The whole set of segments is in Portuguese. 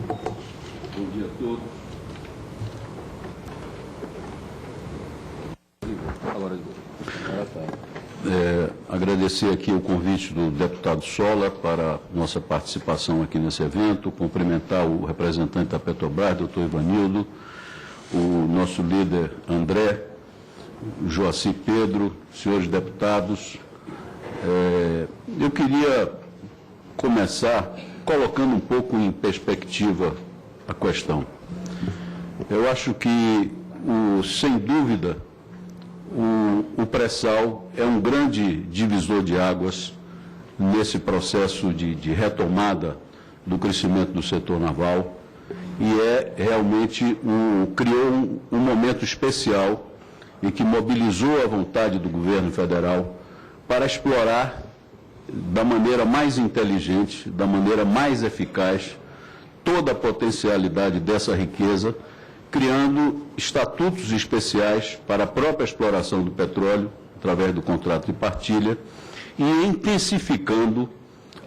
Bom dia a todos. Agradecer aqui o convite do deputado Sola para nossa participação aqui nesse evento, cumprimentar o representante da Petrobras, doutor Ivanildo, o nosso líder André, o Joaci Pedro, senhores deputados. Eu queria começar colocando um pouco em perspectiva a questão. Eu acho que, sem dúvida, o pré-sal é um grande divisor de águas nesse processo de retomada do crescimento do setor naval e realmente criou um momento especial e que mobilizou a vontade do governo federal para explorar da maneira mais inteligente, da maneira mais eficaz, toda a potencialidade dessa riqueza, criando estatutos especiais para a própria exploração do petróleo, através do contrato de partilha, e intensificando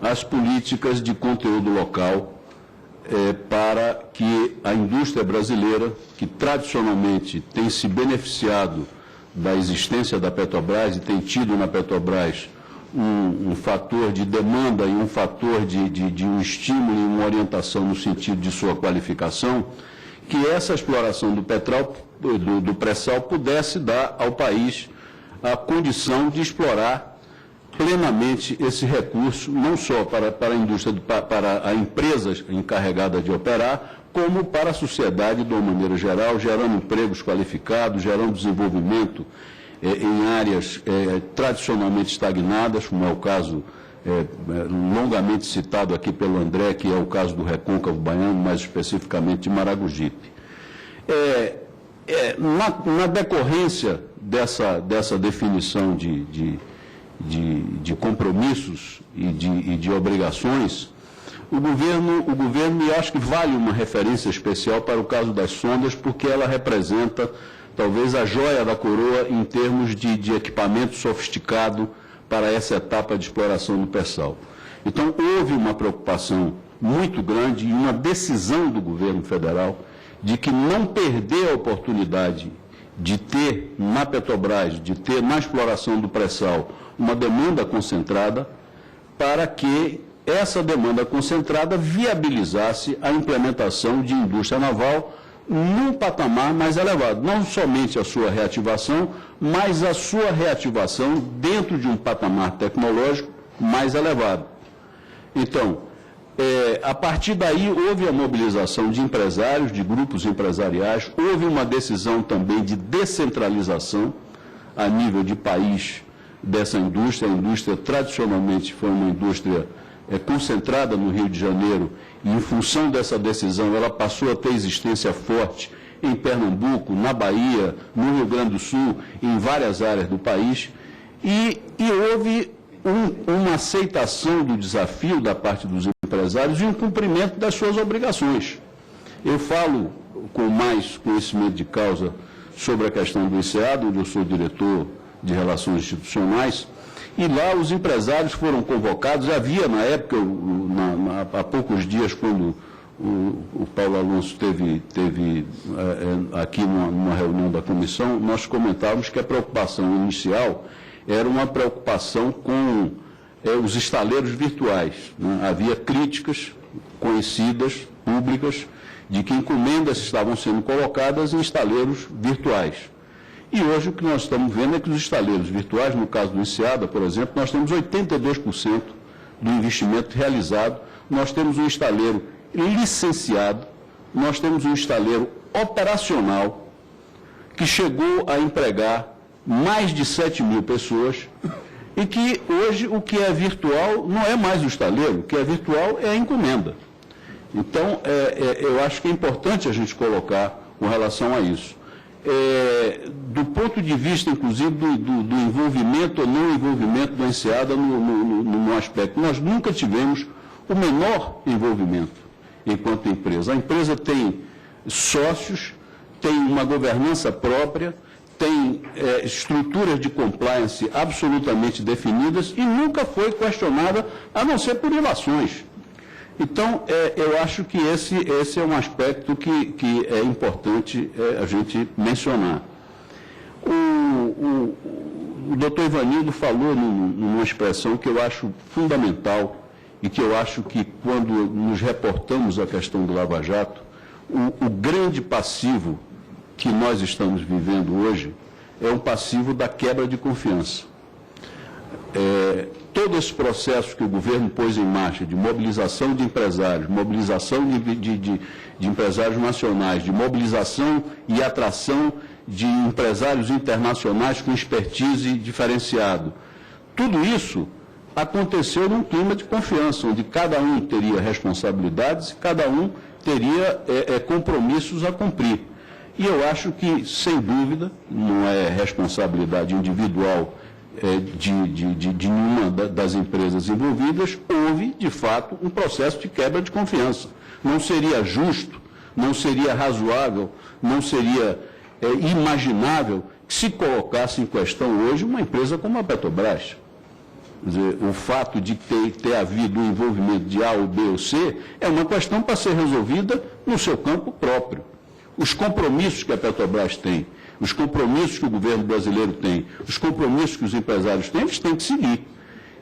as políticas de conteúdo local para que a indústria brasileira, que tradicionalmente tem se beneficiado da existência da Petrobras e tem tido na Petrobras um fator de demanda e um fator de um estímulo e uma orientação no sentido de sua qualificação, que essa exploração do pré-sal pudesse dar ao país a condição de explorar plenamente esse recurso, não só para a indústria, para a empresa encarregada de operar, como para a sociedade de uma maneira geral, gerando empregos qualificados, gerando desenvolvimento em áreas tradicionalmente estagnadas, como é o caso longamente citado aqui pelo André, que é o caso do Recôncavo Baiano, mais especificamente de Maragogipe. Na decorrência dessa definição de compromissos e de obrigações, o governo, e acho que vale uma referência especial para o caso das sondas, porque ela representa talvez a joia da coroa em termos de equipamento sofisticado para essa etapa de exploração do pré-sal. Então, houve uma preocupação muito grande e uma decisão do governo federal de que não perder a oportunidade de ter na Petrobras, de ter na exploração do pré-sal uma demanda concentrada, para que essa demanda concentrada viabilizasse a implementação de indústria naval num patamar mais elevado. Não somente a sua reativação, mas a sua reativação dentro de um patamar tecnológico mais elevado. Então, a partir daí houve a mobilização de empresários, de grupos empresariais, houve uma decisão também de descentralização a nível de país dessa indústria. A indústria tradicionalmente foi uma indústria concentrada no Rio de Janeiro, e em função dessa decisão ela passou a ter existência forte em Pernambuco, na Bahia, no Rio Grande do Sul, em várias áreas do país, e houve uma aceitação do desafio da parte dos empresários e um cumprimento das suas obrigações. Eu falo com mais conhecimento de causa sobre a questão do INSEAD, onde eu sou diretor de Relações Institucionais, e lá os empresários foram convocados. Havia, na época, há poucos dias, quando o Paulo Alonso esteve aqui numa reunião da comissão, nós comentávamos que a preocupação inicial era uma preocupação com os estaleiros virtuais, né? Havia críticas conhecidas, públicas, de que encomendas estavam sendo colocadas em estaleiros virtuais. E hoje o que nós estamos vendo é que os estaleiros virtuais, no caso do INSEAD, por exemplo, nós temos 82% do investimento realizado, nós temos um estaleiro licenciado, nós temos um estaleiro operacional que chegou a empregar mais de 7 mil pessoas e que hoje o que é virtual não é mais o estaleiro, o que é virtual é a encomenda. Então, eu acho que é importante a gente colocar com relação a isso. Do ponto de vista, inclusive, do envolvimento ou não envolvimento do INSEAD no aspecto, nós nunca tivemos o menor envolvimento enquanto empresa. A empresa tem sócios, tem uma governança própria, tem estruturas de compliance absolutamente definidas e nunca foi questionada, a não ser por ilações. Então, eu acho que esse é um aspecto que é importante a gente mencionar. O doutor Ivanildo falou numa expressão que eu acho fundamental e que eu acho que, quando nos reportamos à questão do Lava Jato, o grande passivo que nós estamos vivendo hoje é um passivo da quebra de confiança. Todo esse processo que o governo pôs em marcha de mobilização de empresários, mobilização de empresários nacionais, de mobilização e atração de empresários internacionais com expertise diferenciado, tudo isso aconteceu num clima de confiança, onde cada um teria responsabilidades e cada um teria compromissos a cumprir. E eu acho que, sem dúvida, não é responsabilidade individual de nenhuma das empresas envolvidas, houve, de fato, um processo de quebra de confiança. Não seria justo, não seria razoável, não seria imaginável que se colocasse em questão hoje uma empresa como a Petrobras. Quer dizer, o fato de ter havido um envolvimento de A ou B ou C é uma questão para ser resolvida no seu campo próprio. Os compromissos que a Petrobras tem, os compromissos que o governo brasileiro tem, os compromissos que os empresários têm, eles têm que seguir.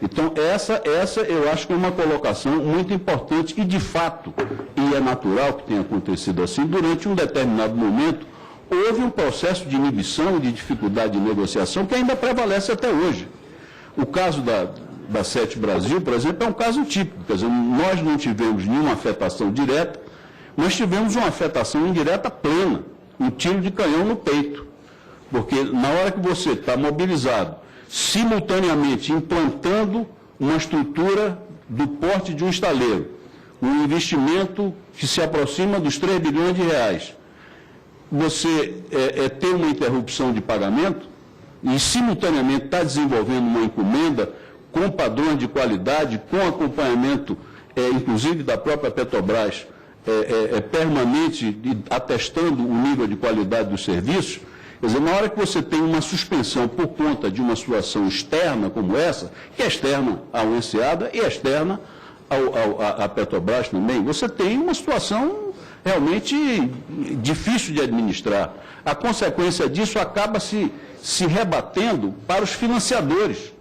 Então, essa eu acho que é uma colocação muito importante e, de fato, e é natural que tenha acontecido assim, durante um determinado momento, houve um processo de inibição e de dificuldade de negociação que ainda prevalece até hoje. O caso da Sete Brasil, por exemplo, é um caso típico. Quer dizer, nós não tivemos nenhuma afetação direta, nós tivemos uma afetação indireta plena, um tiro de canhão no peito. Porque na hora que você está mobilizado, simultaneamente implantando uma estrutura do porte de um estaleiro, um investimento que se aproxima dos 3 bilhões de reais, você tem uma interrupção de pagamento e, simultaneamente, está desenvolvendo uma encomenda com padrões de qualidade, com acompanhamento, inclusive da própria Petrobras, permanente, atestando o nível de qualidade dos serviços. Quer dizer, na hora que você tem uma suspensão por conta de uma situação externa como essa, que é externa ao Enseada e externa à Petrobras também, você tem uma situação realmente difícil de administrar. A consequência disso acaba se rebatendo para os financiadores.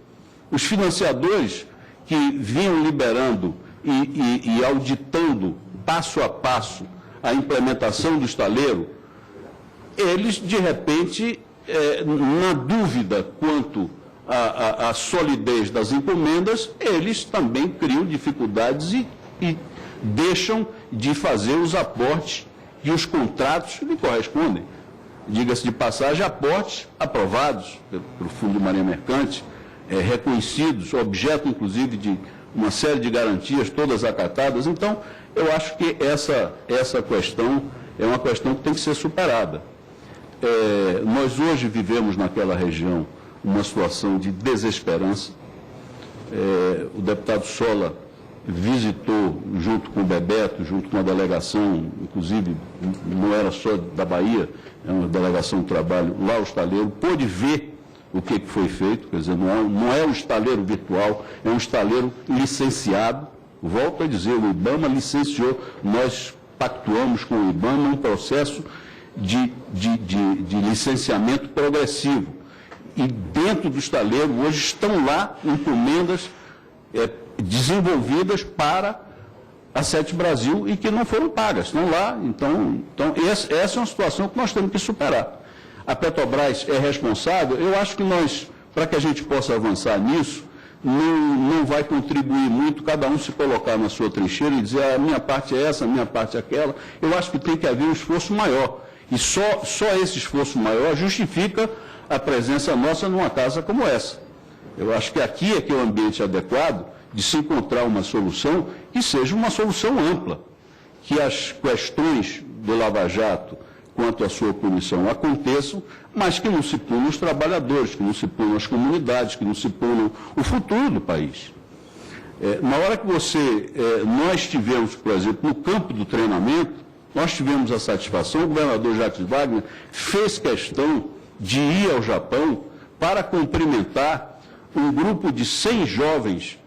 Os financiadores que vinham liberando e auditando passo a passo a implementação do estaleiro, eles, de repente, na dúvida quanto à solidez das encomendas, eles também criam dificuldades e deixam de fazer os aportes e os contratos que lhe correspondem. Diga-se de passagem, aportes aprovados pelo Fundo de Marinha Mercante, reconhecidos, objeto, inclusive, de uma série de garantias, todas acatadas. Então, eu acho que essa questão é uma questão que tem que ser superada. Nós hoje vivemos naquela região uma situação de desesperança. O deputado Sola visitou, junto com o Bebeto, junto com a delegação, inclusive não era só da Bahia, é uma delegação de trabalho, lá o estaleiro, pôde ver o que foi feito. Quer dizer, não é um estaleiro virtual, é um estaleiro licenciado. Volto a dizer, o IBAMA licenciou, nós pactuamos com o IBAMA um processo de licenciamento progressivo. E dentro do estaleiro, hoje estão lá encomendas desenvolvidas para a Sete Brasil e que não foram pagas, estão lá. Então essa é uma situação que nós temos que superar. A Petrobras é responsável. Eu acho que nós, para que a gente possa avançar nisso, não vai contribuir muito cada um se colocar na sua trincheira e dizer a minha parte é essa, a minha parte é aquela. Eu acho que tem que haver um esforço maior. E só esse esforço maior justifica a presença nossa numa casa como essa. Eu acho que aqui é que é o ambiente adequado de se encontrar uma solução que seja uma solução ampla, que as questões do Lava Jato quanto à sua punição aconteçam, mas que não se punam os trabalhadores, que não se punam as comunidades, que não se punam o futuro do país. Na hora que nós tivemos, por exemplo, no campo do treinamento, nós tivemos a satisfação, o governador Jacques Wagner fez questão de ir ao Japão para cumprimentar um grupo de 100 jovens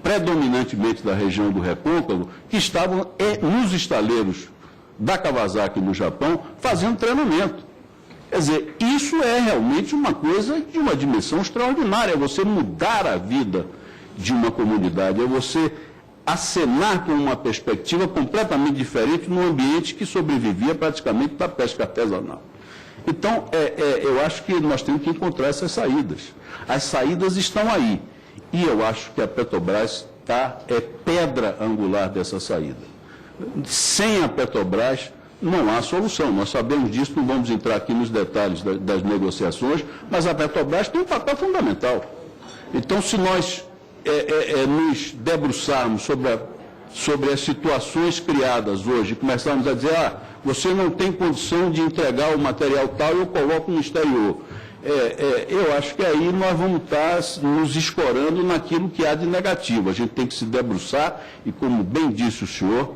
predominantemente da região do Recôncavo, que estavam nos estaleiros da Kawasaki no Japão, fazendo treinamento. Quer dizer, isso é realmente uma coisa de uma dimensão extraordinária, é você mudar a vida de uma comunidade, é você acenar com uma perspectiva completamente diferente num ambiente que sobrevivia praticamente da pesca artesanal. Então, eu acho que nós temos que encontrar essas saídas. As saídas estão aí. E eu acho que a Petrobras é pedra angular dessa saída. Sem a Petrobras, não há solução. Nós sabemos disso, não vamos entrar aqui nos detalhes das negociações, mas a Petrobras tem um papel fundamental. Então, se nós nos debruçarmos sobre as situações criadas hoje, começarmos a dizer, você não tem condição de entregar o material tal, eu coloco no exterior. Eu acho que aí nós vamos estar nos escorando naquilo que há de negativo. A gente tem que se debruçar e, como bem disse o senhor,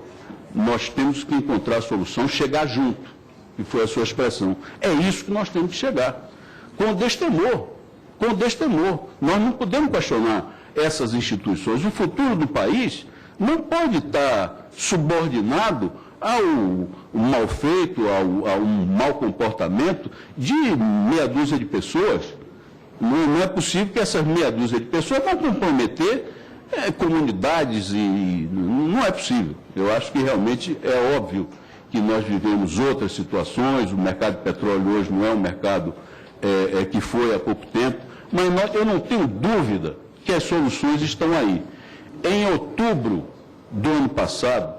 nós temos que encontrar a solução, chegar junto, que foi a sua expressão. É isso que nós temos que chegar, com destemor, com destemor. Nós não podemos questionar essas instituições. O futuro do país não pode estar subordinado ao mal feito, a um mau comportamento de meia dúzia de pessoas. Não é possível que essas meia dúzia de pessoas vão comprometer comunidades e não é possível. Eu acho que realmente é óbvio que nós vivemos outras situações, o mercado de petróleo hoje não é um mercado que foi há pouco tempo, mas eu não tenho dúvida que as soluções estão aí. Em outubro do ano passado,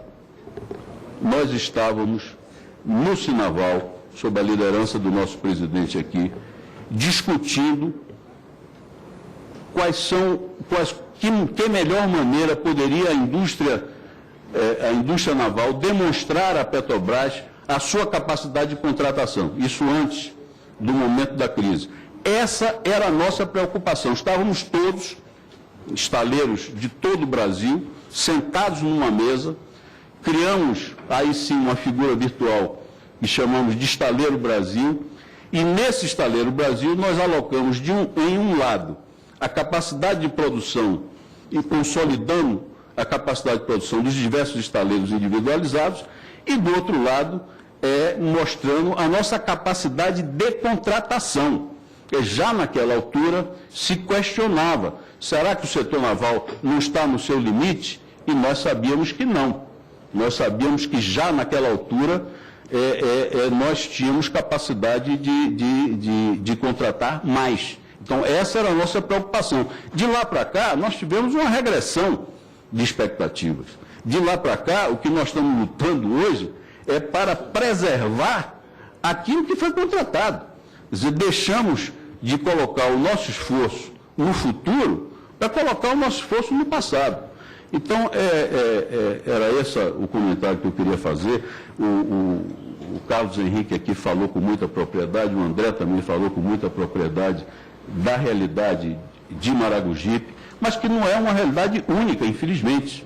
nós estávamos no Sinaval, sob a liderança do nosso presidente aqui, discutindo que melhor maneira poderia a indústria naval demonstrar à Petrobras a sua capacidade de contratação. Isso antes do momento da crise. Essa era a nossa preocupação. Estávamos todos, estaleiros de todo o Brasil, sentados numa mesa. Criamos, aí sim, uma figura virtual que chamamos de Estaleiro Brasil, e nesse Estaleiro Brasil nós alocamos em um lado a capacidade de produção e consolidando a capacidade de produção dos diversos estaleiros individualizados, e do outro lado mostrando a nossa capacidade de contratação, que já naquela altura se questionava, será que o setor naval não está no seu limite? E nós sabíamos que não. Nós sabíamos que já naquela altura nós tínhamos capacidade de contratar mais. Então, essa era a nossa preocupação. De lá para cá, nós tivemos uma regressão de expectativas. De lá para cá, o que nós estamos lutando hoje é para preservar aquilo que foi contratado. Quer dizer, deixamos de colocar o nosso esforço no futuro para colocar o nosso esforço no passado. Então, era esse o comentário que eu queria fazer. O Carlos Henrique aqui falou com muita propriedade, o André também falou com muita propriedade da realidade de Maragogipe, mas que não é uma realidade única, infelizmente.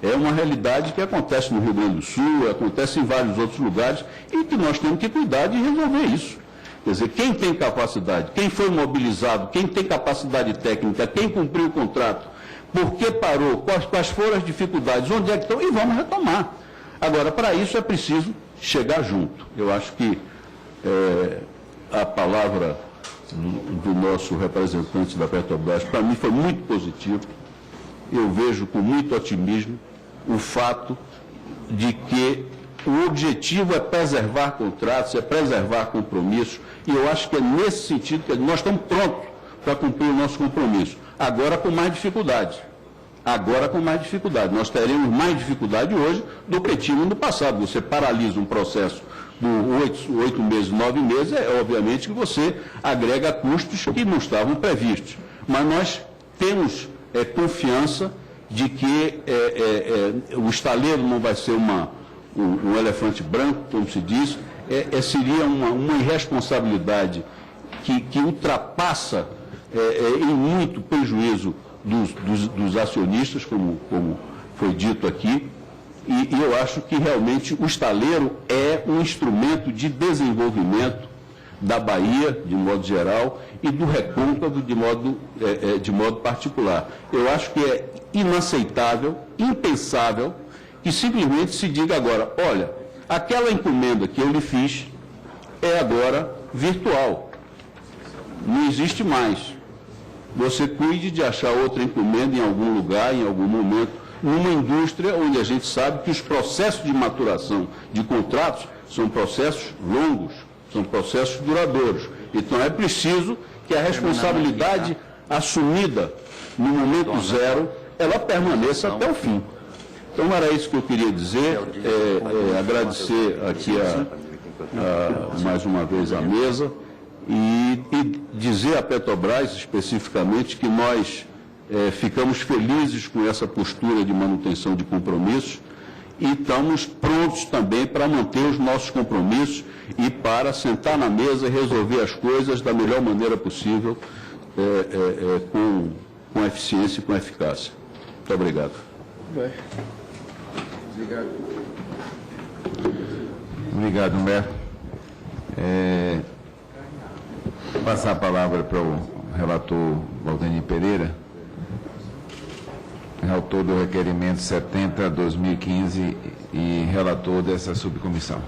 É uma realidade que acontece no Rio Grande do Sul, acontece em vários outros lugares, e que nós temos que cuidar de resolver isso. Quer dizer, quem tem capacidade, quem foi mobilizado, quem tem capacidade técnica, quem cumpriu o contrato, por que parou, quais foram as dificuldades, onde é que estão, e vamos retomar. Agora, para isso é preciso chegar junto. Eu acho que a palavra do nosso representante da Petrobras, para mim, foi muito positiva. Eu vejo com muito otimismo o fato de que o objetivo é preservar contratos, é preservar compromissos, e eu acho que é nesse sentido que nós estamos prontos para cumprir o nosso compromisso. Agora com mais dificuldade. Agora com mais dificuldade. Nós teremos mais dificuldade hoje do que tínhamos no passado. Você paralisa um processo por 8 meses, 9 meses, obviamente que você agrega custos que não estavam previstos. Mas nós temos confiança de que o estaleiro não vai ser um elefante branco, como se diz, seria uma irresponsabilidade que ultrapassa em muito prejuízo dos acionistas, como foi dito aqui, e eu acho que realmente o estaleiro é um instrumento de desenvolvimento da Bahia, de modo geral, e do Recôncavo, de modo particular. Eu acho que é inaceitável, impensável, que simplesmente se diga agora, olha, aquela encomenda que eu lhe fiz é agora virtual. Não existe mais. Você cuide de achar outra encomenda em algum lugar, em algum momento, numa indústria onde a gente sabe que os processos de maturação de contratos são processos longos, são processos duradouros. Então, é preciso que a responsabilidade assumida no momento zero, ela permaneça até o fim. Então, era isso que eu queria dizer, agradecer aqui mais uma vez à mesa e dizer à Petrobras, especificamente, que nós ficamos felizes com essa postura de manutenção de compromissos e estamos prontos também para manter os nossos compromissos e para sentar na mesa e resolver as coisas da melhor maneira possível, com eficiência e com eficácia. Muito obrigado. Bem. Obrigado, Humberto. Passar a palavra para o relator Valdemir Pereira, relator do requerimento 70/2015 e relator dessa subcomissão.